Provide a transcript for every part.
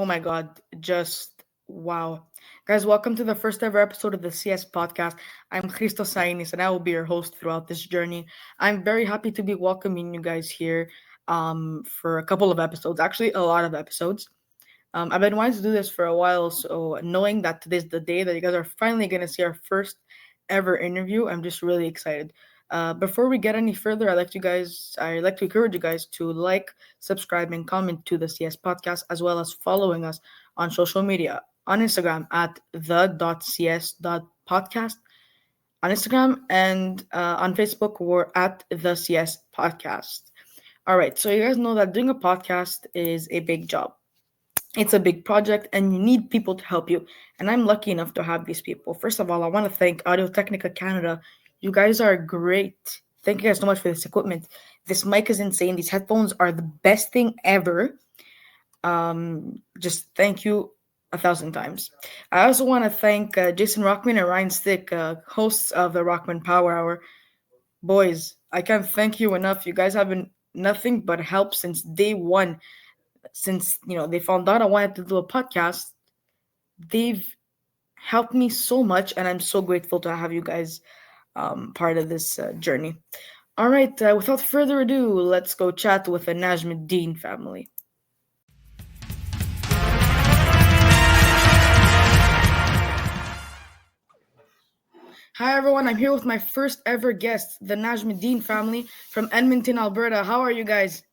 Oh my God, just wow. Guys, welcome to the first ever episode of the CS podcast. I'm Christos Sainis and I will be your host throughout this journey. I'm very happy to be welcoming you guys here for a couple of episodes, actually, a lot of episodes. I've been wanting to do this for a while, so knowing that today's the day that you guys are finally going to see our first ever interview, I'm just really excited. Before we get any further, I'd like to encourage you guys to like, subscribe, and comment to the CS podcast, as well as following us on social media on Instagram at the.cs.podcast on Instagram and on Facebook we're at the CS podcast. All right, so you guys know that doing a podcast is a big job. It's a big project and you need people to help you. And I'm lucky enough to have these people. First of all, I want to thank Audio Technica Canada. You guys are great. Thank you guys so much for this equipment. This mic is insane. These headphones are the best thing ever. Just thank you 1,000 times. I also want to thank Jason Rockman and Ryan Stick, hosts of the Rockman Power Hour. Boys, I can't thank you enough. You guys have been nothing but help since day one. Since they found out I wanted to do a podcast, they've helped me so much, and I'm so grateful to have you guys part of this journey. All right, without further ado, let's go chat with the Najmeddine family. Hi everyone, I'm here with my first ever guest, the Najmeddine family from Edmonton, Alberta. How are you guys?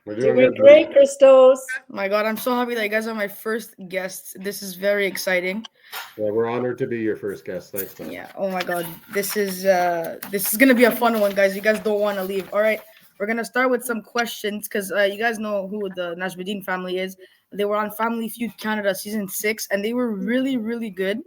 We're doing great, Christos. My God, I'm so happy that you guys are my first guests. This is very exciting. Yeah, we're honored to be your first guest. Thanks, man. Yeah. Oh my God, this is gonna be a fun one, guys. You guys don't want to leave. All right, we're gonna start with some questions because you guys know who the Najmeddine family is. They were on Family Feud Canada season 6, and they were really, really good.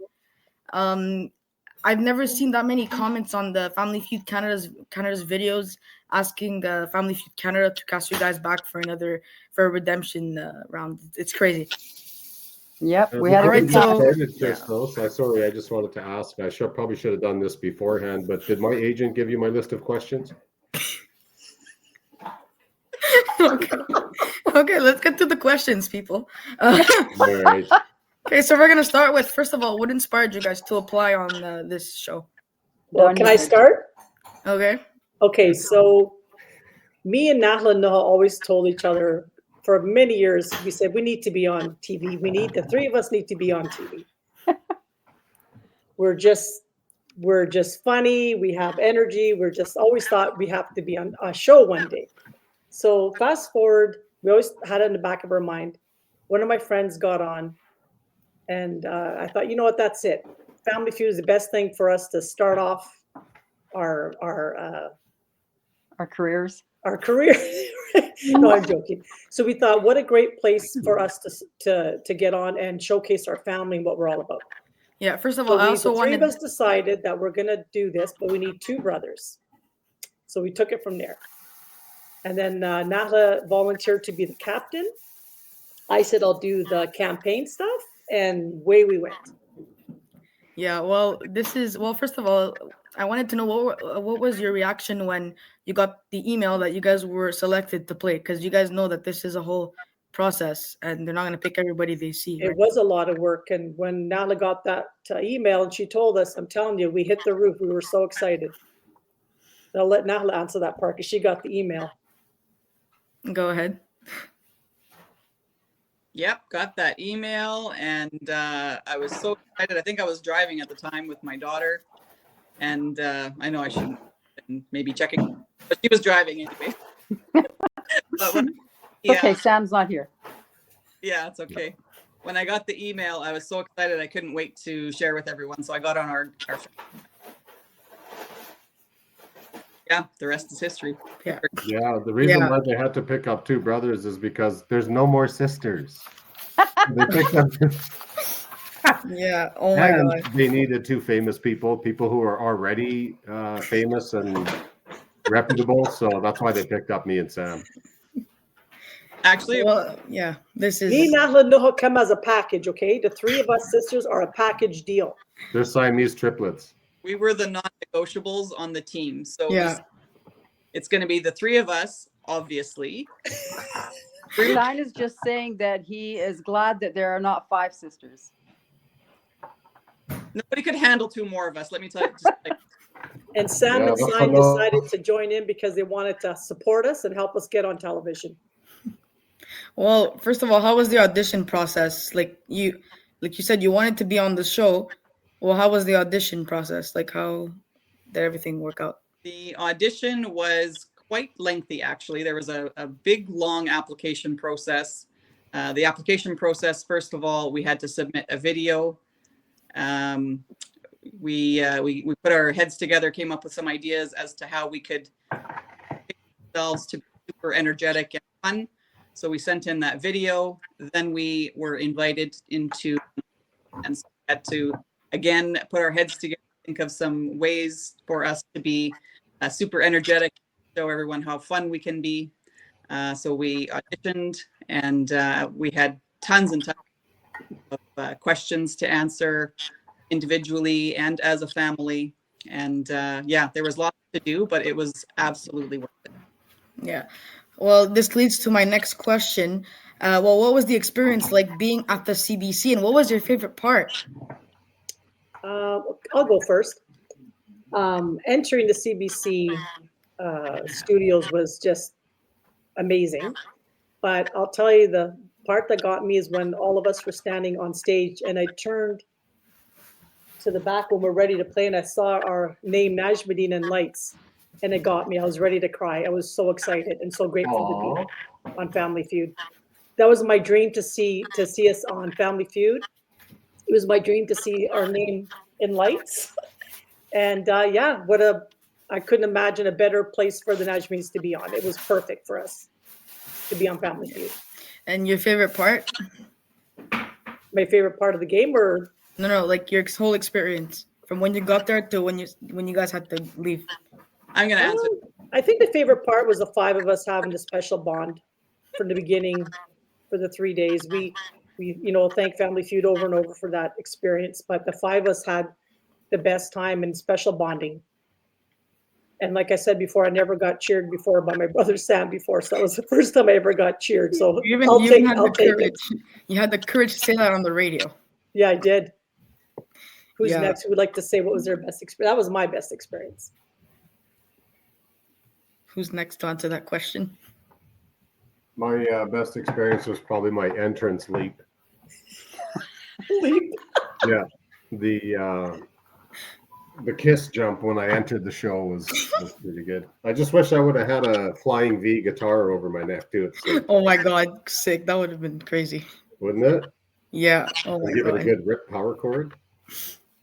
I've never seen that many comments on the Family Feud Canada's videos asking Family Feud Canada to cast you guys back for a redemption round. It's crazy. Yep, we had a good time. Sorry, I just wanted to ask. I probably should have done this beforehand, but did my agent give you my list of questions? Okay, let's get to the questions, people. All right. Okay, so we're gonna start with, first of all, what inspired you guys to apply on this show? Well, can I start? Okay. Okay, so me and Nahla and Noha always told each other for many years, we said we need to be on TV. The three of us need to be on TV. We're just funny. We have energy. We're just always thought we have to be on a show one day. So fast forward, we always had it in the back of our mind. One of my friends got on, and I thought, you know what, that's it. Family Feud is the best thing for us to start off our careers. Our career. No, I'm joking. So we thought, what a great place for us to get on and showcase our family and what we're all about. Yeah, first of all, I also wanted... three of us decided that we're going to do this, but we need 2 brothers. So we took it from there. And then Nahla volunteered to be the captain. I said, I'll do the campaign stuff, and away we went. Yeah, well, first of all, I wanted to know what was your reaction when you got the email that you guys were selected to play, because you guys know that this is a whole process and they're not going to pick everybody they see. It was a lot of work, and when Nahla got that email and she told us, I'm telling you, we hit the roof. We were so excited. I'll let Nahla answer that part because she got the email. Go ahead. Yep, got that email, and I was so excited. I think I was driving at the time with my daughter, and I know I shouldn't maybe checking, but she was driving anyway. Okay, Sam's not here. Yeah, it's okay. When I got the email, I was so excited. I couldn't wait to share with everyone, so I got on our yeah, the rest is history. Yeah. The reason why they had to pick up 2 brothers is because there's no more sisters. They picked up. Yeah. Oh my God. They needed 2 famous people who are already famous and reputable. So that's why they picked up me and Sam. Actually, well, yeah, this is me, Nahla, and Noha come as a package. Okay, the 3 of us sisters are a package deal. They're Siamese triplets. We were the non-negotiables on the team, so yeah, it's going to be the 3 of us, obviously. Sine is just saying that he is glad that there are not 5 sisters. Nobody could handle 2 more of us. Let me tell you. Just like, And Sam Yeah, and that's Sine enough. decided to join in because they wanted to support us and help us get on television. Well, first of all, how was the audition process? Like you said, you wanted to be on the show. Well, how was the audition process? Like, how did everything work out? the audition was quite lengthy, actually. There was a big, long application process. The application process, first of all, we had to submit a video. We put our heads together, came up with some ideas as to how we could make ourselves to be super energetic and fun. So we sent in that video. Then we were invited into, and so we had to again put our heads together, think of some ways for us to be super energetic, show everyone how fun we can be. So we auditioned, and we had tons and tons of questions to answer individually and as a family. And yeah, there was lots to do, but it was absolutely worth it. Yeah. Well, this leads to my next question. Well, what was the experience like being at the CBC, and what was your favorite part? I'll go first. Entering the CBC studios was just amazing. But I'll tell you, the part that got me is when all of us were standing on stage and I turned to the back when we're ready to play and I saw our name, Najmeddine and Lights, and it got me. I was ready to cry. I was so excited and so grateful to be on Family Feud. That was my dream to see us on Family Feud. It was my dream to see our name in lights. And yeah, I couldn't imagine a better place for the Najmeddines to be on. It was perfect for us to be on Family Feud. And your favorite part? My favorite part of the game, or No, like your whole experience from when you got there to when you guys had to leave. I'm going to answer. I think the favorite part was the 5 of us having a special bond from the beginning for the 3 days. We thank Family Feud over and over for that experience, but the 5 of us had the best time and special bonding. And like I said before, I never got cheered before by my brother Sam before, so that was the first time I ever got cheered. So You even had the courage. You had the courage to say that on the radio. Yeah, I did. Who's Yeah. next? Who would like to say what was their best experience? That was my best experience. Who's next to answer that question? My best experience was probably my entrance leap. Leap. Yeah, the kiss jump when I entered the show was pretty good. I just wish I would have had a flying V guitar over my neck too. Oh my God, sick! That would have been crazy. Wouldn't it? Yeah. Oh my Give it a God. good rip power chord.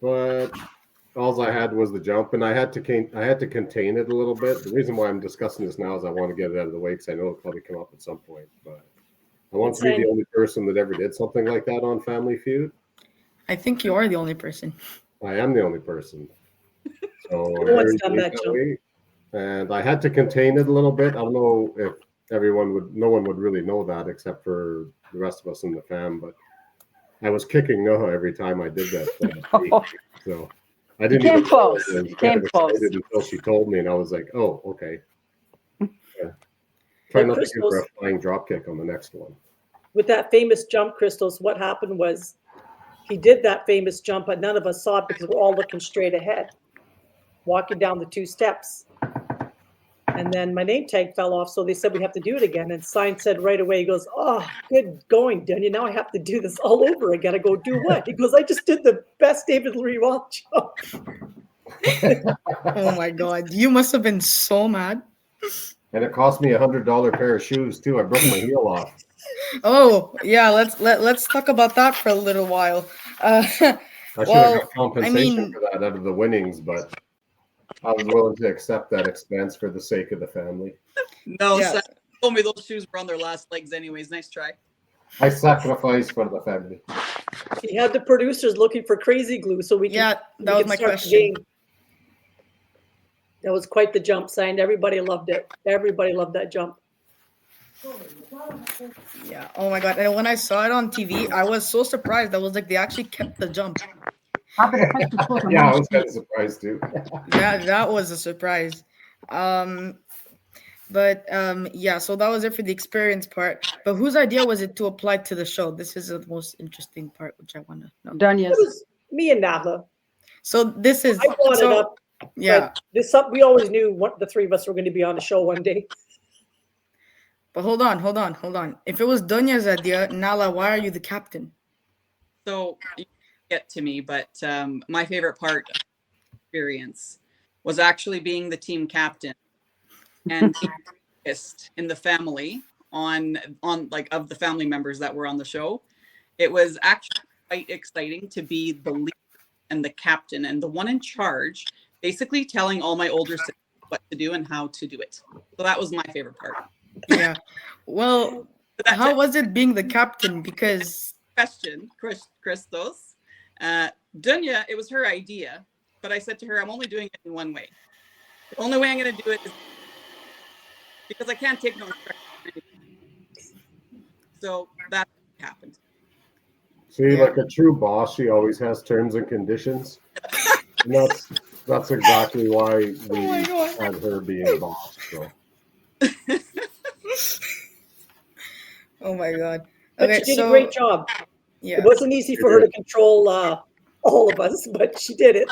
But all I had was the jump, and I had to contain it a little bit. The reason why I'm discussing this now is I want to get it out of the way because I know it'll probably come up at some point. But I want to be the only person that ever did something like that on Family Feud. I think you are the only person. I am the only person. So No one's done that jump. And I had to contain it a little bit. I don't know if no one would really know that except for the rest of us in the fam, but I was kicking Noha every time I did that. So I didn't Came even close. know. I was Came close. until she told me, and I was like, "Oh, okay." Yeah. Try not to give her a flying drop kick on the next one. With that famous jump, Christos, what happened was he did that famous jump, but none of us saw it because we're all looking straight ahead, walking down the 2 steps. And then my name tag fell off, so they said we have to do it again. And Sine said right away, he goes, "Oh, good going, Donia. Now I have to do this all over again." I go, "Do what?" He goes, "I just did the best David Lee Roth jump." Oh my God, you must have been so mad. And it cost me $100 pair of shoes too. I broke my heel off. Oh yeah, let's talk about that for a little while. I should have got compensation for that out of the winnings, but I was willing to accept that expense for the sake of the family. No, yeah. Told me those shoes were on their last legs anyways. Nice try. I sacrificed for the family. He had the producers looking for crazy glue so we can. Yeah, that was my question. That was quite the jump, Sine. Everybody loved it. Everybody loved that jump. Yeah. Oh my God. And when I saw it on TV, I was so surprised. I was like, they actually kept the jump. Yeah, I was kind of surprised too. That was a surprise. But yeah, so that was it for the experience part. But whose idea was it to apply to the show? This is the most interesting part, which I want to know. It Donia's. was me and Nahla. So this is I brought it so up, yeah. but we always knew what the three of us were going to be on the show one day. But hold on. If it was Donia's idea, Nala, why are you the captain? So you get to me, but my favorite part of the experience was actually being the team captain and being focused in the family on like of the family members that were on the show. It was actually quite exciting to be the leader and the captain and the one in charge, basically telling all my older sisters what to do and how to do it. So that was my favorite part. Yeah. Well, But how was it being the captain? Because question, Christos. Donia, it was her idea, but I said to her, I'm only doing it in one way. The only way I'm going to do it is because I can't take no instruction. So that happened. See, like a true boss, she always has terms and conditions. And that's exactly why we had her being boss. So. oh my god. But Okay, she did so a great job. yeah. It wasn't easy for her to control all of us, but she did it.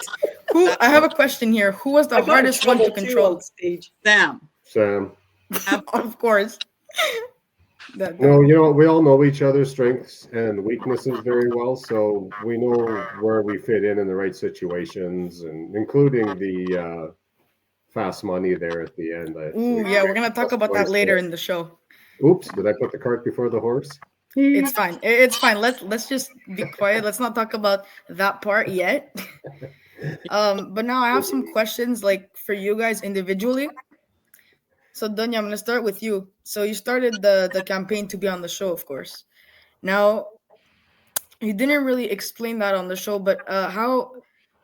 I have a question here. Who was the I got in hardest one to trouble, too, control? on stage. Sam. Of course. No, you know, we all know each other's strengths and weaknesses very well, so we know where we fit in the right situations, and including the fast money there at the end. Ooh, yeah, we're gonna talk about that later in the show. Oops, did I put the cart before the horse? It's fine. It's fine. Let's just be quiet. Let's not talk about that part yet. But now I have some questions like for you guys individually. So Donya, I'm gonna start with you. So you started the campaign to be on the show, of course. Now you didn't really explain that on the show, but how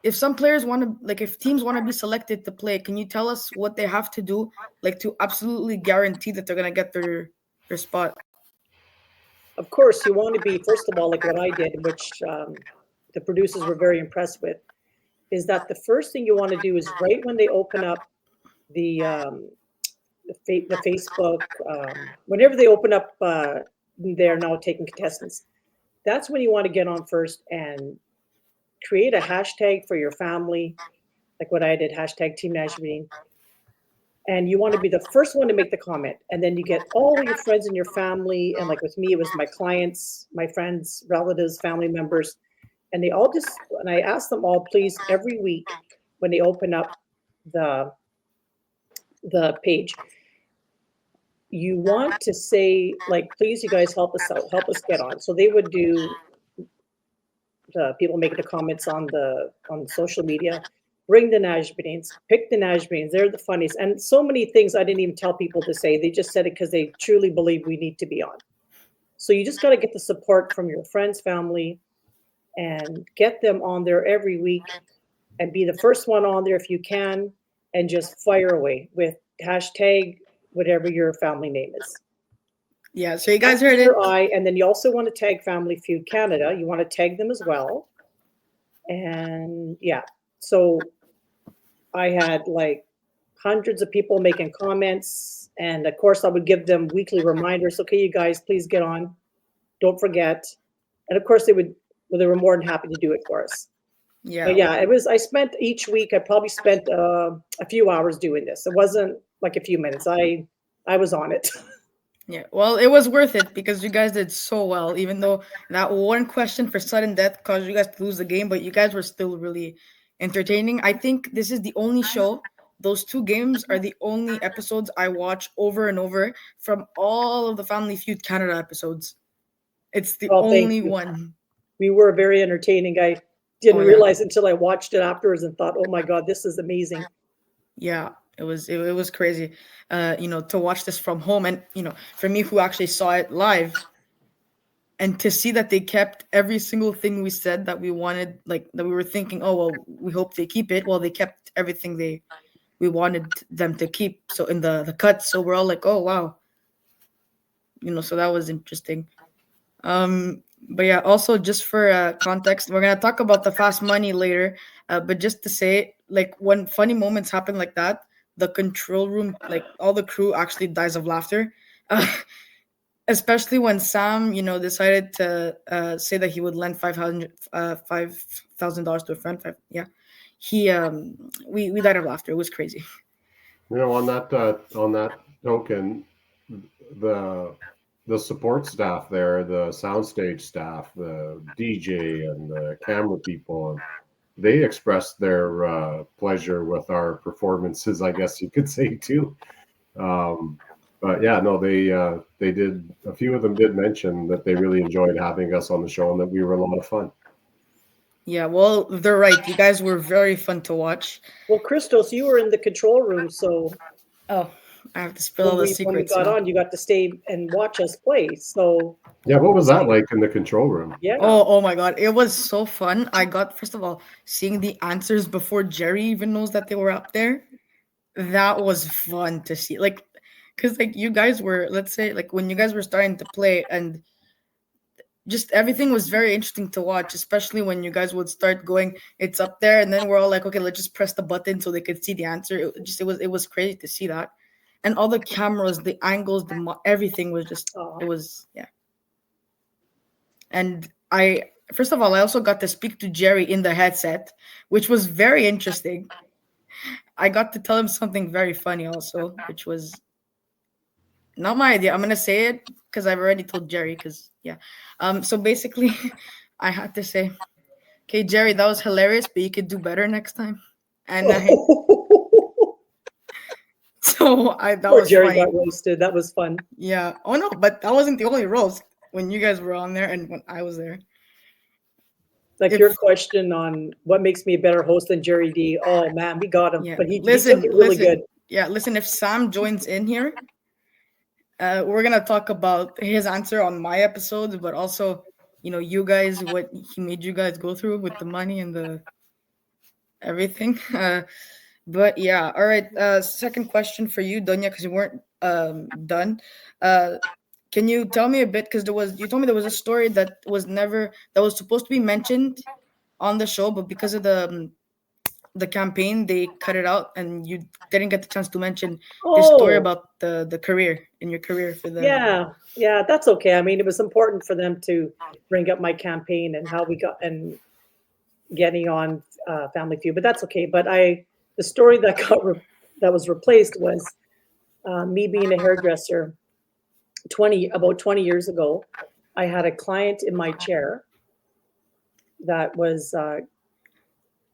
if some players want to like if teams want to be selected to play, can you tell us what they have to do like to absolutely guarantee that they're gonna get their spot? Of course, you want to be, first of all, like what I did, which the producers were very impressed with, is that the first thing you want to do is right when they open up the Facebook, whenever they open up, they're now taking contestants. That's when you want to get on first and create a hashtag for your family, like what I did, hashtag Team Najmeddine. And you want to be the first one to make the comment. And then you get all of your friends and your family. And like with me, it was my clients, my friends, relatives, family members. And they all just, and I asked them all, please, every week when they open up the page, you want to say, like, please, you guys help us out, help us get on. So they would do the people making the comments on social media. Bring the Najmeddines, pick the Najmeddines. They're the funniest. And so many things I didn't even tell people to say. They just said it because they truly believe we need to be on. So you just got to get the support from your friends, family, and get them on there every week and be the first one on there if you can, and just fire away with hashtag whatever your family name is. Yeah, so you guys heard it. And then you also want to tag Family Feud Canada. You want to tag them as well. And yeah, so I had like hundreds of people making comments. And of course, I would give them weekly reminders. Okay, you guys, please get on. Don't forget. And of course, they were more than happy to do it for us. Yeah. But yeah, I spent each week, I probably spent a few hours doing this. It wasn't like a few minutes. I was on it. Yeah, well, it was worth it because you guys did so well, even though that one question for sudden death caused you guys to lose the game, but you guys were still really entertaining. I think this is the only show, those two games are the only episodes I watch over and over from all of the Family Feud Canada episodes. It's the only one. We were very entertaining. I didn't realize until I watched it afterwards and thought, oh my God, this is amazing. Yeah. It was crazy, to watch this from home, and for me who actually saw it live, and to see that they kept every single thing we said that we wanted, like that we were thinking, oh well, we hope they keep it. Well, they kept everything we wanted them to keep. So in the cuts, so we're all like, oh wow, so that was interesting. But yeah, also just for context, we're gonna talk about the fast money later. But just to say, like when funny moments happen like that. the control room, like all the crew actually dies of laughter. Uh, Especially when Sam, decided to say that he would lend $5,000 to a friend. Yeah, he we died of laughter. It was crazy. On that token, the support staff there, the soundstage staff, the DJ and the camera people, they expressed their pleasure with our performances, I guess you could say too. But yeah, no, they did. A few of them did mention that they really enjoyed having us on the show and that we were a lot of fun. Yeah, well, they're right. You guys were very fun to watch. Well, Christos, you were in the control room, so Oh, I have to spill all the when we secrets. got on, you got to stay and watch us play. So Yeah, what was that like in the control room? yeah. Oh my God, it was so fun. I got, first of all, seeing the answers before Gerry even knows that they were up there. That was fun to see. Like, because like you guys were, let's say, like when you guys were starting to play, and just everything was very interesting to watch, especially when you guys would start going, it's up there, and then we're all like, okay, let's just press the button so they could see the answer. It was crazy to see that, and all the cameras, the angles, everything was just, Oh. it was, yeah. And first of all, I also got to speak to Gerry in the headset, which was very interesting. I got to tell him something very funny also, which was not my idea. I'm gonna say it because I've already told Gerry. Because yeah, so basically, I had to say, "Okay, Gerry, that was hilarious, but you could do better next time." And that Poor was Gerry funny. got roasted. That was fun. Yeah. Oh no, but that wasn't the only roast when you guys were on there and when I was there. Like If- your question on what makes me a better host than Gerry Dee. Oh man, we got him, Yeah. but he Listen, took it really good. Yeah, listen. If Sam joins in here, we're gonna talk about his answer on my episode, but also, you guys, what he made you guys go through with the money and the everything. But yeah, all right. Second question for you, Donia, because you weren't done. Can you tell me a bit? Because you told me there was a story that was supposed to be mentioned on the show, but because of the campaign, they cut it out, and you didn't get the chance to mention this story Oh, about the career in your career for the. yeah, that's okay. I mean, it was important for them to bring up my campaign and how we got and getting on Family Feud, but that's okay. But the story that that was replaced was me being a hairdresser. About 20 years ago, I had a client in my chair that was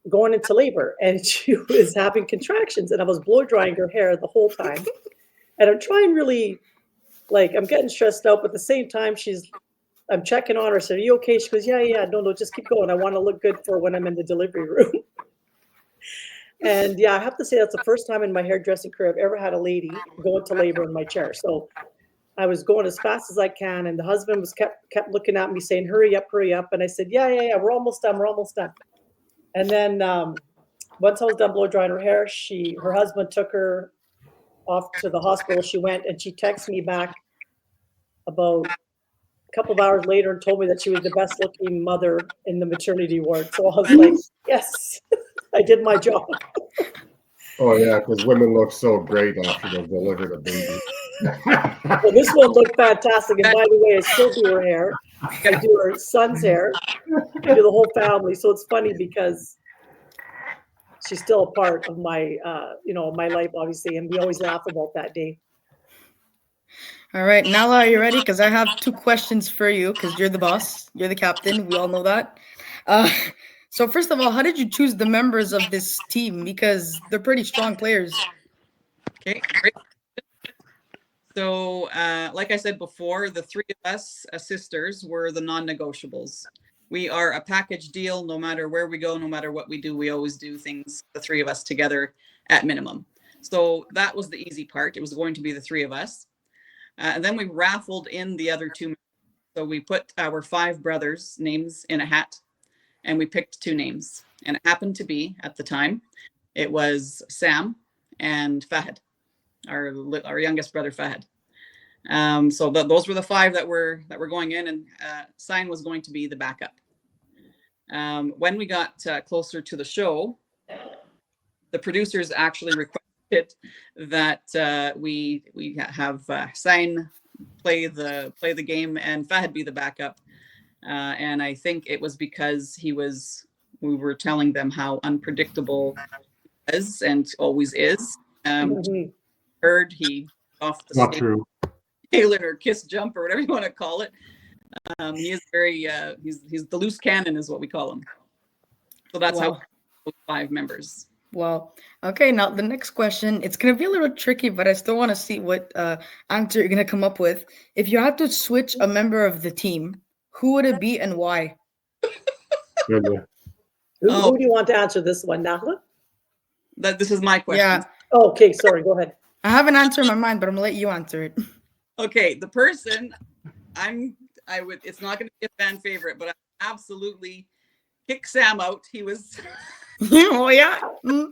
going into labor, and she was having contractions, and I was blow drying her hair the whole time. And I'm trying really, like, I'm getting stressed out, but at the same time, I'm checking on her. So, are you okay? She goes, yeah, no, just keep going. I want to look good for when I'm in the delivery room. And yeah, I have to say that's the first time in my hairdressing career I've ever had a lady go into labor in my chair. So I was going as fast as I can, and the husband was kept looking at me saying, hurry up. And I said, yeah, we're almost done. And then once I was done blow drying her hair, her husband took her off to the hospital. She went, and she texted me back about a couple of hours later and told me that she was the best looking mother in the maternity ward. So I was like, yes, I did my job. Oh yeah, because women look so great after they've delivered a baby. Well, this one looked fantastic. And by the way, I still do her hair. I do her son's hair. I do the whole family. So it's funny because she's still a part of my, my life, obviously. And we always laugh about that day. All right, Nahla, are you ready? Because I have two questions for you. Because you're the boss, you're the captain. We all know that. So first of all, how did you choose the members of this team? Because they're pretty strong players. Okay, great. So, like I said before, the three of us as sisters were the non-negotiables. We are a package deal. No matter where we go, no matter what we do, we always do things, the three of us together at minimum. So that was the easy part. It was going to be the three of us. And then we raffled in the other two. So we put our 5 brothers' names in a hat, and we picked 2 names. And it happened to be, at the time, it was Sam and Fahad, our youngest brother, Fahad. So those were the 5 that were going in, and Sine was going to be the backup. When we got closer to the show, the producers actually requested it that we have Sine play the game and Fahad be the backup. And I think it was because we were telling them how unpredictable he is and always is. Mhm. Heard he off the Not stage, true. Halen or kiss jump or whatever you want to call it. He is very he's the loose cannon is what we call him. So that's Wow. how 5 members. Wow. Okay, now the next question. It's gonna be a little tricky, but I still want to see what answer you're gonna come up with. If you had to switch a member of the team, who would it be and why? Good one. Who do you want to answer this one, Nahla? This is my question. Yeah, Oh, okay, sorry, go ahead. I have an answer in my mind, but I'm gonna let you answer it. Okay, the person it's not going to be a fan favorite, but I absolutely kick Sam out. He was Oh yeah. Mm.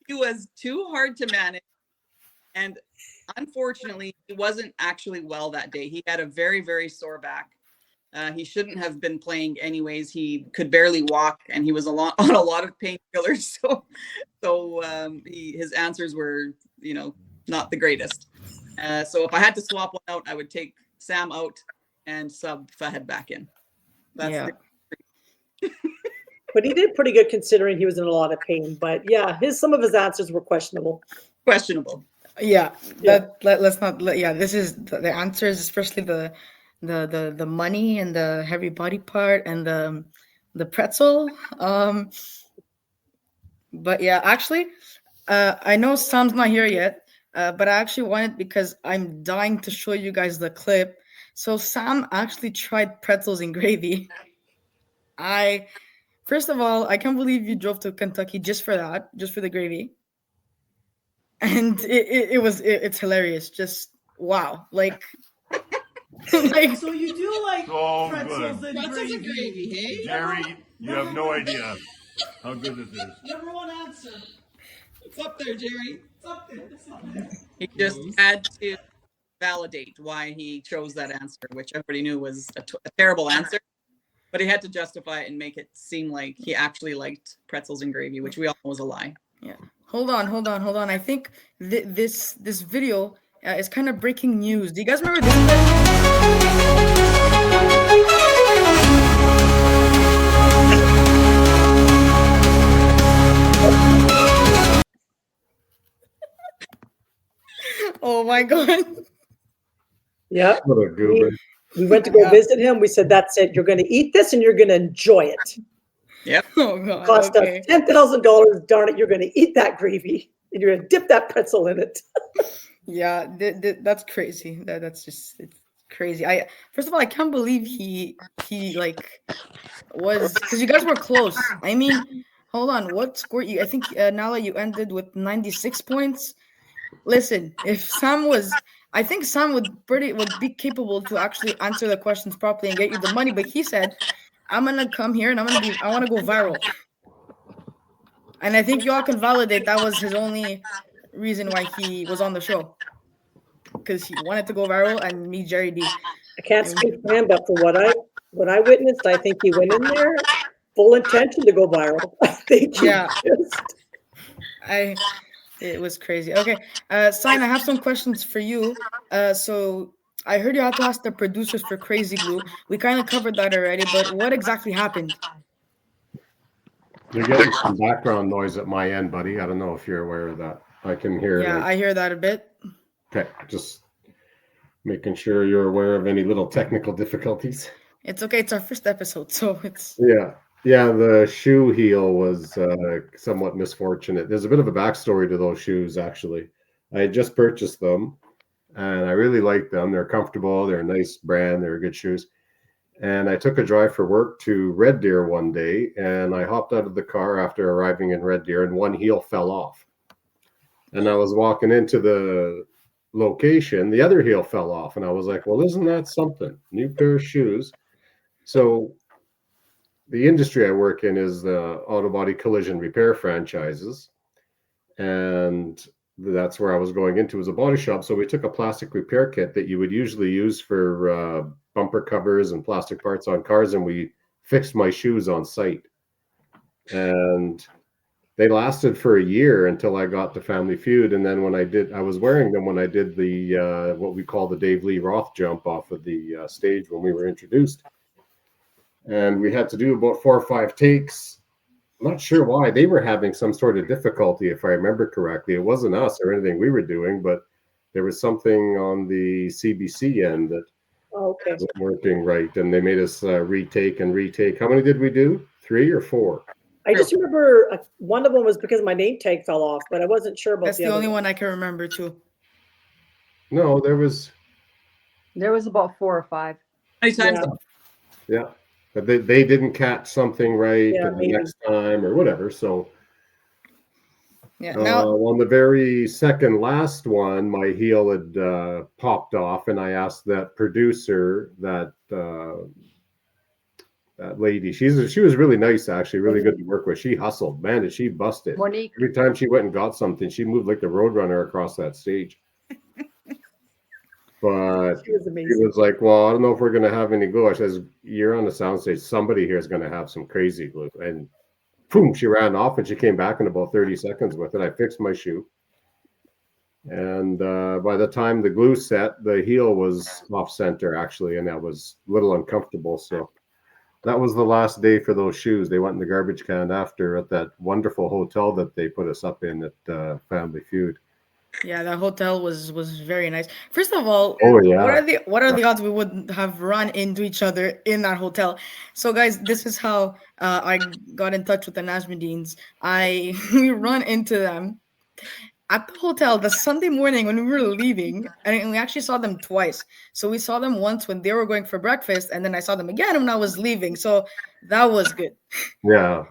he was too hard to manage, and unfortunately, he wasn't actually well that day. He had a very, very sore back. He shouldn't have been playing anyways. He could barely walk, and he was on a lot of painkillers. So his answers were, not the greatest. So if I had to swap one out, I would take Sam out and sub Fahad back in. Yeah. But he did pretty good considering he was in a lot of pain. But yeah, some of his answers were questionable. Questionable. Yeah. Yeah. Let's not. Yeah. This is the answers, especially the money and the heavy body part and the pretzel. But yeah, actually, I know Sam's not here yet, but I actually wanted because I'm dying to show you guys the clip. So Sam actually tried pretzels and gravy. First of all, I can't believe you drove to Kentucky just for that, just for the gravy. And it's hilarious. Just wow, like like So you do like So pretzels good. and gravy. hey? Jerry, you have no idea how good this is. Number one answer. It's up there, Jerry. It's up there. It's up there. He just had to validate why he chose that answer, which everybody knew was a terrible answer. But he had to justify it and make it seem like he actually liked pretzels and gravy, which we all know was a lie. yeah. Hold on. I think this video is kind of breaking news. Do you guys remember this? Oh my god. Yeah. What a goober. We went to go Yeah. visit him. We said, that's it. You're going to eat this and you're going to enjoy it. Oh god. Cost Okay. us $10,000. Darn it. You're going to eat that gravy and you're going to dip that pretzel in it. Yeah, that's crazy. That's just it's crazy. First of all, I can't believe he like was because you guys were close. I mean, hold on, what score you? I think Nahla, you ended with 96 points. Listen, if Sam was, I think Sam would be capable to actually answer the questions properly and get you the money. But he said, "I'm gonna come here and I want to go viral." And I think y'all can validate that was his only reason why he was on the show, because he wanted to go viral and meet Gerry Dee. I can't speak for him, but for what I witnessed, I think he went in there full intention to go viral. I think Yeah. just It was crazy. Okay, Sine, I have some questions for you. So I heard you had to ask the producers for Crazy Glue. We kind of covered that already, but what exactly happened? You're getting some background noise at my end, buddy. I don't know if you're aware of that. I can hear. Yeah, I hear that a bit. Okay, just making sure you're aware of any little technical difficulties. It's okay. It's our first episode, so it's Yeah, the shoe heel was somewhat misfortunate. There's a bit of a backstory to those shoes, actually. I had just purchased them, and I really like them. They're comfortable. They're a nice brand. They're good shoes. And I took a drive for work to Red Deer one day, and I hopped out of the car after arriving in Red Deer, and one heel fell off. And I was walking into the location, the other heel fell off, and I was like, well, isn't that something? New pair of shoes. So the industry I work in is the auto body collision repair franchises. And that's where I was going into as a body shop. So we took a plastic repair kit that you would usually use for bumper covers and plastic parts on cars, and we fixed my shoes on site. And they lasted for a year until I got to Family Feud. And then I was wearing them when I did the, what we call the Dave Lee Roth jump off of the stage when we were introduced. And we had to do about 4 or 5 takes. I'm not sure why. They were having some sort of difficulty, if I remember correctly. It wasn't us or anything we were doing, but there was something on the CBC end that Okay. wasn't working right. And they made us retake and retake. How many did we do? 3 or 4? I just remember one of them was because my name tag fell off, but I wasn't sure about That's the the other only one I can remember too. No, there was. There was about 4 or 5. How many times? Yeah. But they didn't catch something right Yeah, the maybe. next time or whatever. So Yeah. Now, on the very second last one, my heel had popped off, and I asked that producer, that lady. She was really nice, actually, really good to work with. She hustled, man, and she busted. Monique. Every time she went and got something, she moved like the Roadrunner across that stage. But She was he amazing. was like, well, I don't know if we're going to have any glue. I says, you're on the soundstage. Somebody here is going to have some crazy glue. And boom, she ran off, and she came back in about 30 seconds with it. I fixed my shoe. And by the time the glue set, the heel was off center, actually, and that was a little uncomfortable. So that was the last day for those shoes. They went in the garbage can after at that wonderful hotel that they put us up in at Family Feud. yeah, that hotel was very nice. First of all, Oh, yeah. what are the odds we would have run into each other in that hotel? So, guys, this is how I got in touch with the Najmeddines. We run into them at the hotel the Sunday morning when we were leaving, and we actually saw them twice. So we saw them once when they were going for breakfast, and then I saw them again when I was leaving. So that was good. Yeah.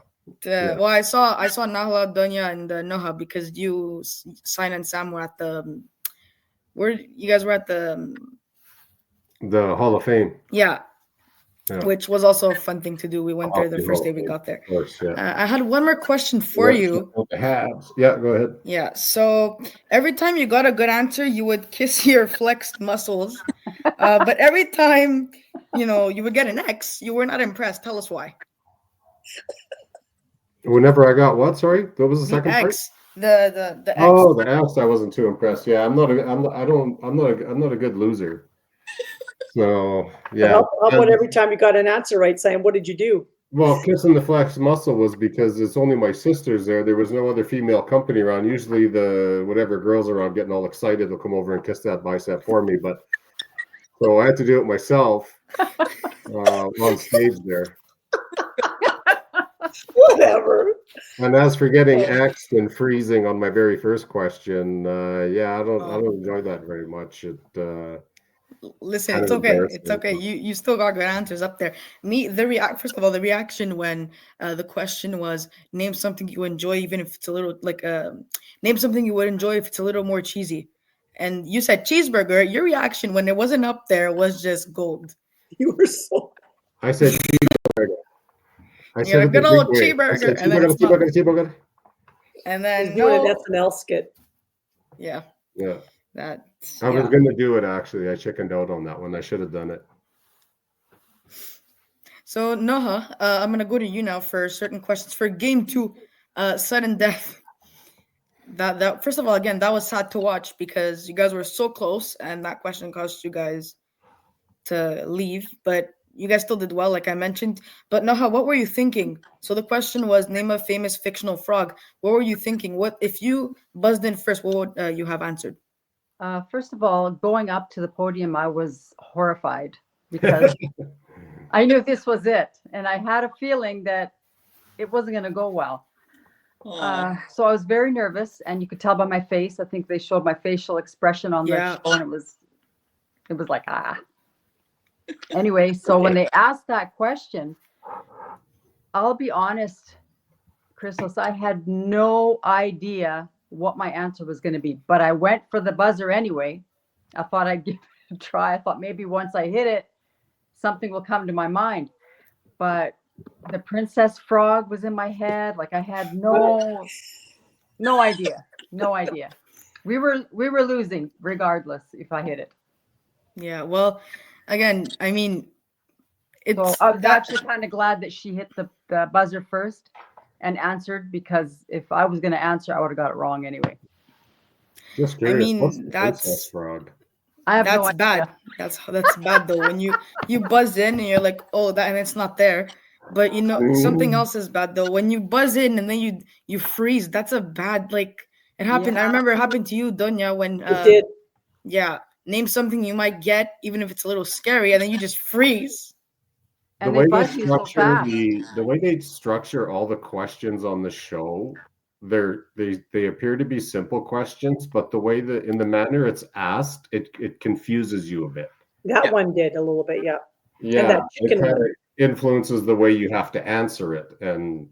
Well, I saw Nahla, Donia, and Noha because Sine and Sam were at the where you guys were at the The Hall of Fame. yeah, Yeah. which was also a fun thing to do. We went there the Hockey first Hall day of we Fame, got there. Of course, yeah. I had one more question for you. The Habs. Yeah, go ahead. Yeah, so every time you got a good answer, you would kiss your flexed muscles. But every time, you would get an X, you were not impressed. Tell us why. Whenever I got what? Sorry, what was the The second part? X, the X. Oh, the X. I wasn't too impressed. Yeah, I'm not a good loser. So But yeah. how about every time you got an answer right, Sam? What did you do? Well, kissing the flex muscle was because it's only my sisters there. There was no other female company around. Usually the whatever girls around getting all excited will come over and kiss that bicep for me. But so I had to do it myself on stage there. Whatever. And as for getting axed and freezing on my very first question, yeah, I don't enjoy that very much. Listen, kind it's of okay. embarrassing. It's okay. You still got good answers up there. First of all, the reaction when the question was name something you enjoy, even if it's a little like name something you would enjoy if it's a little more cheesy. And you said cheeseburger. Your reaction when it wasn't up there was just gold. You were so. I said cheeseburger. I You're a it the good old Greek way. I cheeseburger, said and then it's not. cheeseburger. And He's then doing no, an SNL skit. yeah, Yeah. that. I was Yeah. going to do it, actually. I chickened out on that one. I should have done it. So Noha, I'm gonna go to you now for certain questions for game 2, sudden death. That first of all, again, that was sad to watch because you guys were so close, and that question caused you guys to leave. But you guys still did well, like I mentioned. But Noha, what were you thinking? So the question was, name a famous fictional frog. What were you thinking? What if you buzzed in first? What would you have answered? First of all, going up to the podium, I was horrified because I knew this was it. And I had a feeling that it wasn't going to go well. So I was very nervous, and you could tell by my face. I think they showed my facial expression on the show, and it was like, ah. Anyway, so when they asked that question, I'll be honest, Christos, I had no idea what my answer was going to be, but I went for the buzzer anyway. I thought I'd give it a try. I thought maybe once I hit it, something will come to my mind. But the princess frog was in my head. Like I had no idea. No idea. We were losing regardless if I hit it. Yeah, well, again, I mean, it's so I was actually kind of glad that she hit the buzzer first. and answered, because if I was going to answer, I would have got it wrong anyway. Just I curious, mean, what's the princess that's frog? I have no that's idea. bad. That's bad though. When you buzz in and you're like, oh, that, and it's not there. But you know, something else is bad though. When you buzz in and then you freeze, that's a bad, like, it happened. I Yeah. remember it happened to you, Donia, when It did. yeah, name something you might get, even if it's a little scary, and then you just freeze. The And way they they buzz you so structure fast. the way they structure all the questions on the show, they appear to be simple questions, but the way that in the manner it's asked, it confuses you a bit. That Yeah. one did a little bit, yeah. Yeah, that it chicken kind of one. influences the way you have to answer it, and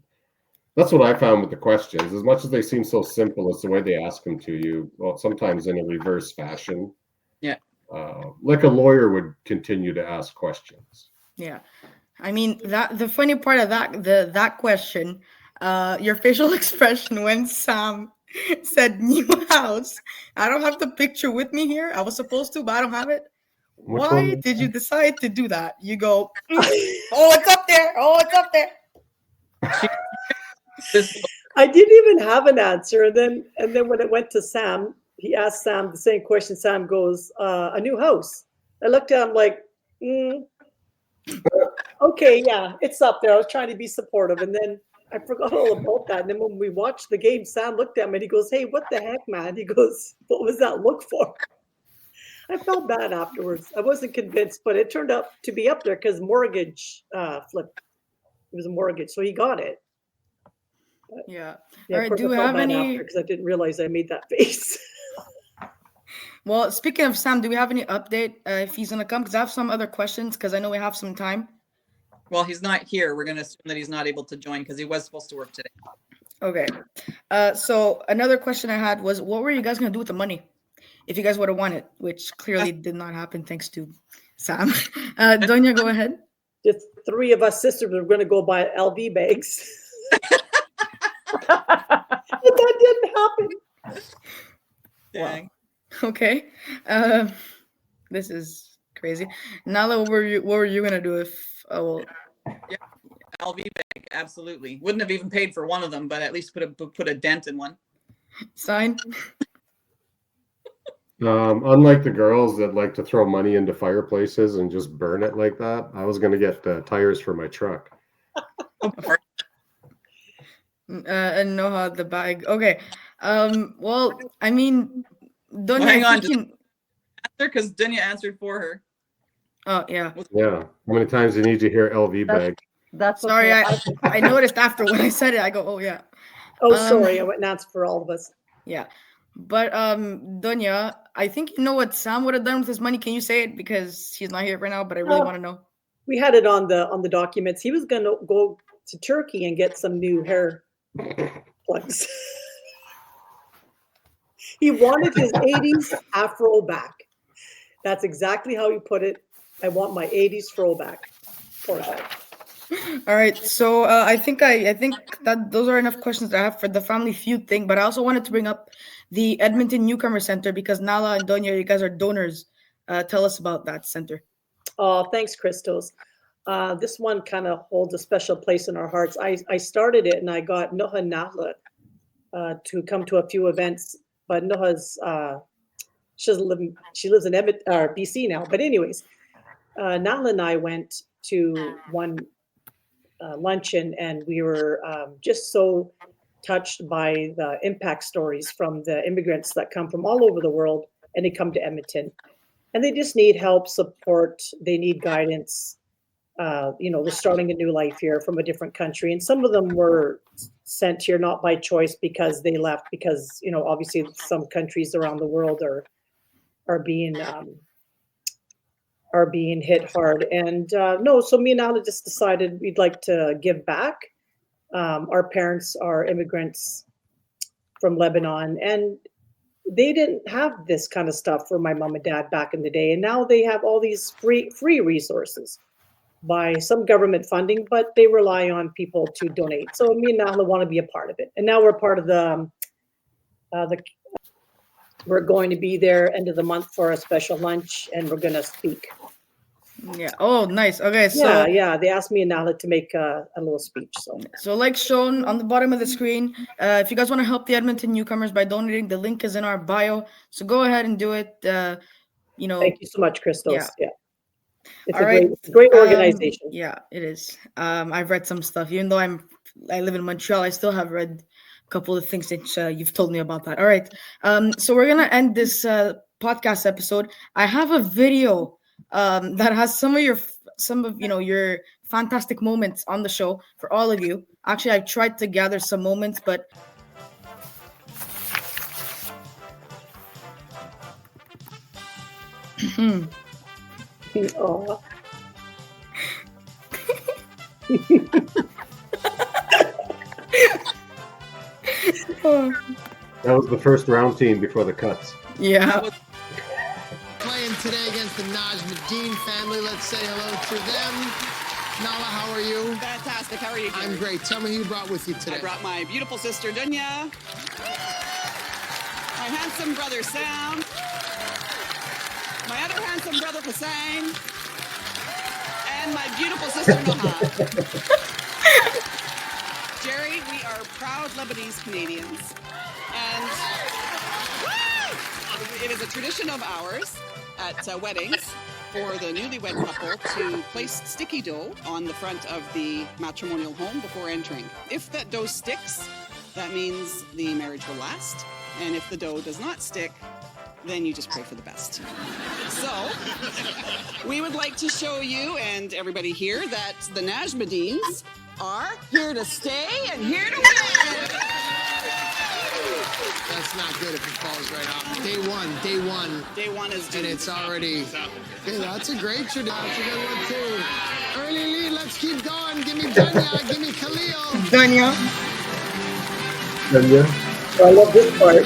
that's what I found with the questions. As much as they seem so simple, it's the way they ask them to you. Well, sometimes in a reverse fashion. Yeah. Like a lawyer would continue to ask questions. Yeah. I mean, that the funny part of that question, your facial expression when Sam said new house. I don't have the picture with me here. I was supposed to, but I don't have it. Which Why one? did you decide to do that? You go, oh, it's up there. Oh, it's up there. This I didn't even have an answer. And then when it went to Sam, he asked Sam the same question. Sam goes, a new house. I looked at him like, okay, yeah, it's up there. I was trying to be supportive. And then I forgot all about that. And then when we watched the game, Sam looked at me and he goes, hey, what the heck, man? He goes, what was that look for? I felt bad afterwards. I wasn't convinced, but it turned out to be up there because mortgage flipped. It was a mortgage, so he got it. Yeah. Yeah, All of right. course, Do I we felt have bad any? after because I didn't realize I made that face. Well, speaking of Sam, do we have any update if he's gonna come? Because I have some other questions. Because I know we have some time. well, he's not here. We're going to assume that he's not able to join because he was supposed to work today. Okay. So another question I had was, what were you guys gonna do with the money if you guys would have won it? Which clearly did not happen thanks to Sam. Donia, go ahead. Just three of us sisters were going to go buy LV bags. But that didn't happen. Dang. Okay. This is crazy. Nahla, what were you gonna do if? Oh well. LV bag, absolutely. Wouldn't have even paid for one of them, but at least put a dent in one. Sine. Unlike the girls that like to throw money into fireplaces and just burn it like that, I was going to get tires for my truck. And Noha the bag. Okay. Well, I mean, Donia, Well, hang I on, think you. because Donia answered for her. Oh yeah. Yeah. How many times do you need to hear LV bag? That's Sorry, okay. I noticed after when I said it. I go, oh yeah. Oh, sorry. I went and answered for all of us. Yeah. But Donia, I think you know what Sam would have done with his money. Can you say it because he's not here right now? But I really want to know. We had it on the documents. He was going to go to Turkey and get some new hair plugs. He wanted his 80s afro back. That's exactly how he put it. I want my 80s throwback. Poor guy. All right, so I think that those are enough questions that I have for the Family Feud thing. But I also wanted to bring up the Edmonton Newcomer Center because Nahla and Donia, you guys are donors. Tell us about that center. Oh, thanks, Christos. This one kind of holds a special place in our hearts. I started it and I got Noha and Nahla to come to a few events, but Noha's she lives in BC now. But anyways, Nahla and I went to one luncheon and we were just so touched by the impact stories from the immigrants that come from all over the world and they come to Edmonton and they just need help, support, they need guidance. They're starting a new life here from a different country. And some of them were sent here not by choice because they left because, obviously some countries around the world are being hit hard. And so me and Nahla just decided we'd like to give back. Our parents are immigrants from Lebanon, and they didn't have this kind of stuff for my mom and dad back in the day. And now they have all these free resources by some government funding, but they rely on people to donate. So me and Nahla want to be a part of it. And now we're part of we're going to be there end of the month for a special lunch and we're going to speak. Yeah. Oh, nice. Okay, Yeah. They asked me and Nahla to make a little speech. so like shown on the bottom of the screen, if you guys want to help the Edmonton newcomers by donating, the link is in our bio. So go ahead and do it. Thank you so much, Christos. Yeah. It's All a right. great organization. Yeah, it is. I've read some stuff. Even though I live in Montreal, I still have read a couple of things that you've told me about that. All right. So we're gonna end this podcast episode. I have a video that has some of your fantastic moments on the show for all of you. Actually, I tried to gather some moments, but Oh. That was the first round team before the cuts. Yeah. Playing today against the Najmeddine family. Let's say hello to them. Nahla, how are you? Fantastic. How are you? I'm great. Tell me who you brought with you today. I brought my beautiful sister Donia, my handsome brother Sam, my other handsome brother Hussein, and my beautiful sister Noha. Gerry, we are proud Lebanese Canadians, and it is a tradition of ours at weddings for the newlywed couple to place sticky dough on the front of the matrimonial home before entering. If that dough sticks, that means the marriage will last, and if the dough does not stick, then you just pray for the best. So, we would like to show you and everybody here that the Najmeddines are here to stay and here to win. That's not good if it falls right off. Day one. Day one is due. And it's already... Hey, that's a great tradition. That's a good one, too. Early lead, let's keep going. Give me Donia, give me Khalil. Donia. I love this part.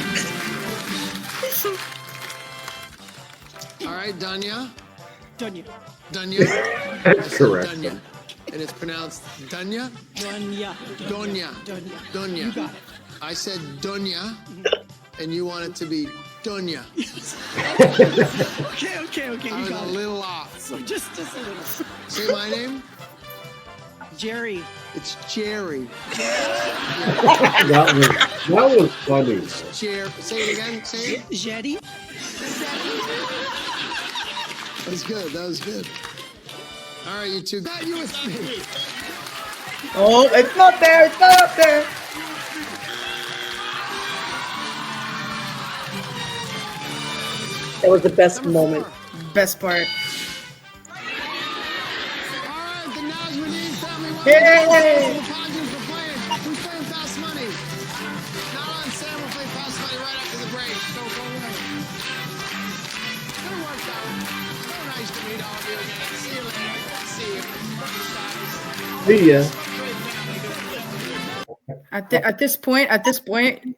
All right, Donia. Donia. Donia. That's correct. Donia. And it's pronounced Donia? Donia. Donia. Donia. Donia. You got it. I said Donia, and you want it to be Donia. Okay. I You was got a it. little off. So just a little. Say my name. Gerry. It's Gerry. That was funny. Say it again. Say it. Gerry. That was good. All right, you two. Got you with me. Oh, it's not there. It's not up there. That was the best moment. Best part. All right, the Najmeddine family. Yay! Apologies for playing. Who's playing Fast Money? Nahla and Sam will play Fast Money right after the break. So go away. Good work, out. So nice to meet all of you again. See you later. See you. See ya. At this point,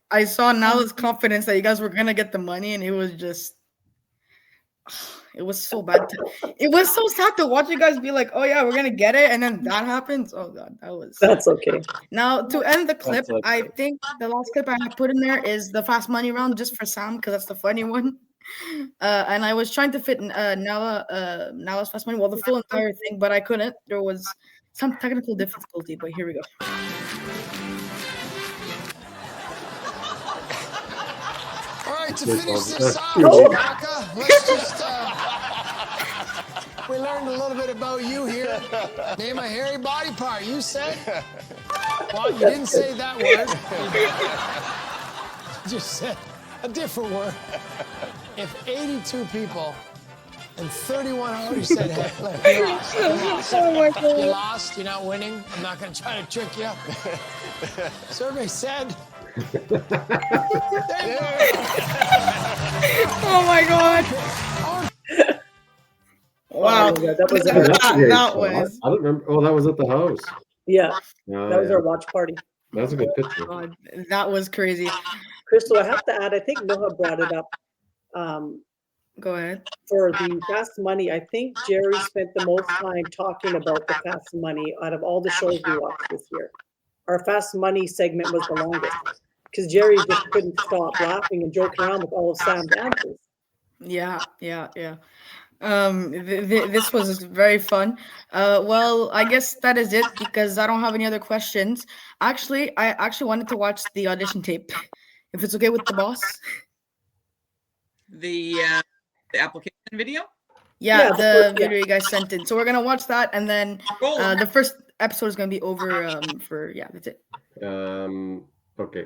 I saw Nahla's confidence that you guys were gonna get the money, and it was just, it was so bad. It was so sad to watch you guys be like, "Oh yeah, we're gonna get it," and then that happens. Oh god, that was. That's okay. Now to end the clip, That's okay. I think the last clip I have put in there is the fast money round just for Sam because that's the funny one. And I was trying to fit Nahla's fast money, well, the full entire thing, but I couldn't. There was some technical difficulty, but here we go. All right, to This finish one. this off, Oh. Chewbacca, let's just, we learned a little bit about you here. Name a hairy body part. You said? Well, you didn't say that word. You just said a different word. If 82 people and 31 already said, hey, look, you lost. You lost. Oh my god. You lost. You're not winning. I'm not going to try to trick you. Survey said. There you go. Oh my god. Wow. Oh, yeah, that was That's a great that shot. was. I don't remember. Oh, that was at the house. Yeah, Oh, that was yeah. our watch party. That's a good picture. God, that was crazy. Crystal, I have to add, I think Noha brought it up. Go ahead. For the fast money, I think Gerry spent the most time talking about the fast money out of all the shows we watched this year. Our fast money segment was the longest because Gerry just couldn't stop laughing and joking around with all of Sam's answers. Yeah. This was very fun. Well, I guess that is it because I don't have any other questions. Actually, I actually wanted to watch the audition tape, if it's okay with the boss. The application video. Yeah, Yeah, the yeah. video you guys sent in. So we're gonna watch that, and then Roll. the first episode is gonna be over. For yeah, that's it. Okay.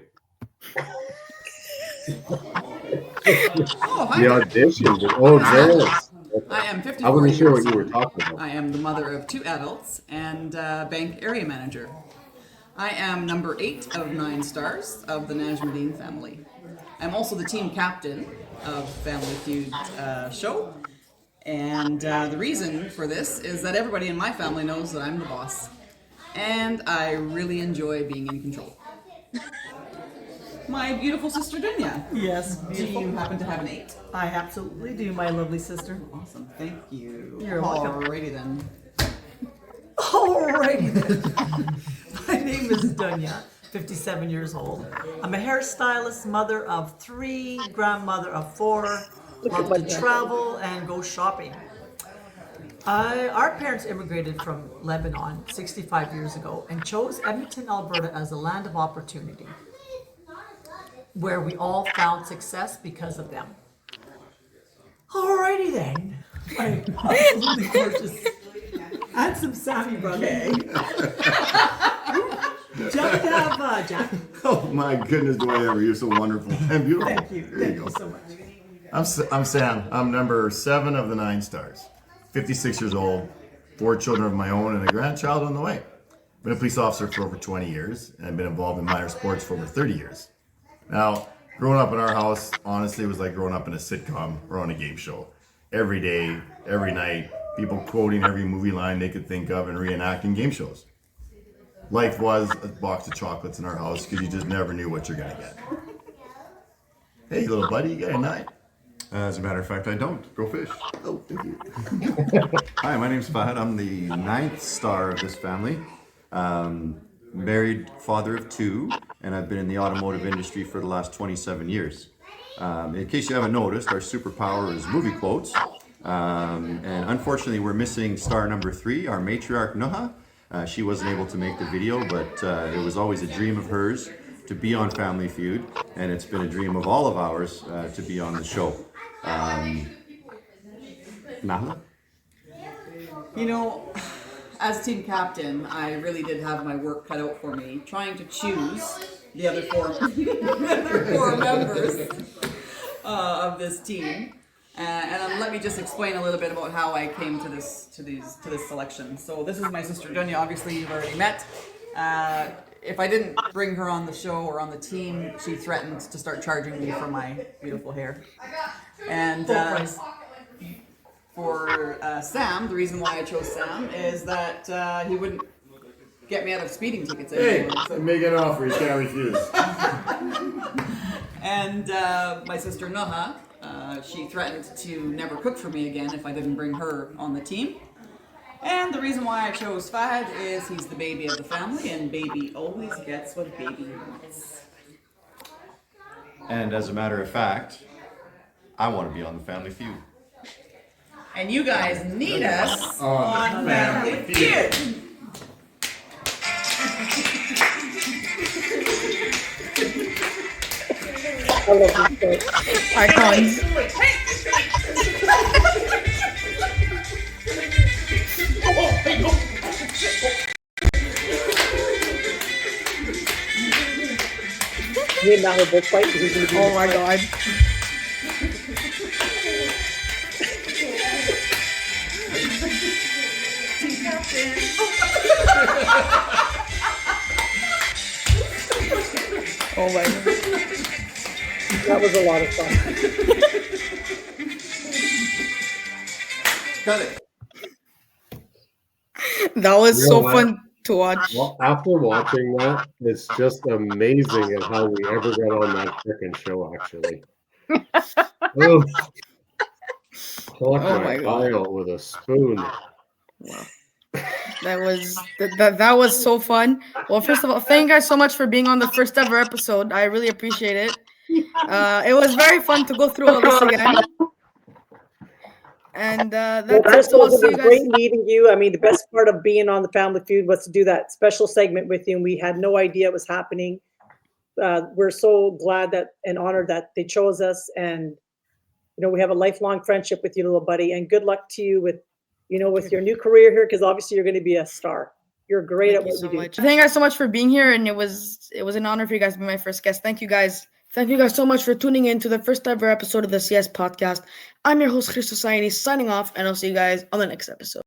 Oh, hi The there. audition. This. I am 54 I wasn't sure what years you were old. talking about. I am the mother of 2 adults and bank area manager. I am number 8 of 9 stars of the Najmeddine Family. I'm also the team captain of Family Feud show. And the reason for this is that everybody in my family knows that I'm the boss. And I really enjoy being in control. My beautiful sister Donia. Yes, Do beautiful. you happen to have an 8? I absolutely do, my lovely sister. Awesome, thank you. You're welcome. Alrighty then. Alrighty then. My name is Donia, 57 years old. I'm a hairstylist, mother of 3, grandmother of 4, love to travel and go shopping. Our parents immigrated from Lebanon 65 years ago and chose Edmonton, Alberta as a land of opportunity, where we all found success because of them. Alrighty then. My absolutely gorgeous, handsome Sammy brother. Jack, Jack. Oh my goodness, do I ever? You're so wonderful and beautiful. Thank you. There Thank go. you so much. I'm Sam. I'm number 7 of the 9 stars. 56 years old, 4 children of my own, and a grandchild on the way. Been a police officer for over 20 years, and I've been involved in minor sports for over 30 years. Now, growing up in our house, honestly, it was like growing up in a sitcom or on a game show. Every day, every night, people quoting every movie line they could think of and reenacting game shows. Life was a box of chocolates in our house because you just never knew what you're gonna get. Hey, little buddy, you got a knife? As a matter of fact, I don't. Go fish. Oh, thank you. Hi, my name's Fahad. I'm the 9th star of this family. Married father of 2, and I've been in the automotive industry for the last 27 years. In case you haven't noticed, our superpower is movie quotes. And unfortunately, we're missing star number 3, our matriarch Noha. She wasn't able to make the video, but it was always a dream of hers to be on Family Feud, and it's been a dream of all of ours to be on the show. Nahla? You know, as team captain, I really did have my work cut out for me, trying to choose the other 4, the 4 members of this team. And let me just explain a little bit about how I came to this selection. So this is my sister Donia. Obviously, you've already met. If I didn't bring her on the show or on the team, she threatened to start charging me for my beautiful hair. And for Sam, the reason why I chose Sam is that he wouldn't get me out of speeding tickets anymore. Hey, make an offer, you can't refuse. And my sister Noha, she threatened to never cook for me again if I didn't bring her on the team. And the reason why I chose Fahad is he's the baby of the family, and baby always gets what baby wants. And as a matter of fact, I want to be on the Family Feud. And you guys need us on Family Feud. I love this show. Icons. Me and Nahla both fight. Who's gonna be Oh my god. Oh my god. That was a lot of fun. Got it. That was You know so what? fun to watch. Well, after watching that, it's just amazing at how we ever got on that freaking show, actually. Oh, pluck Oh my my God. eye out with a spoon. That was so fun. Well, first of all, thank you guys so much for being on the first ever episode. I really appreciate it. It was very fun to go through all this again. And Well, that's all. I'll Crystal, see it you was great guys. meeting you. I mean, the best part of being on the Family Feud was to do that special segment with you, and we had no idea it was happening. We're so glad that and honored that they chose us, and we have a lifelong friendship with you, little buddy. And good luck to you with, with your new career here, because obviously you're going to be a star. You're great Thank at you what so you do. much. Thank you guys so much for being here, and it was an honor for you guys to be my first guest. Thank you guys. Thank you guys so much for tuning in to the first ever episode of the CS podcast. I'm your host, Christos Sainis, signing off, and I'll see you guys on the next episode.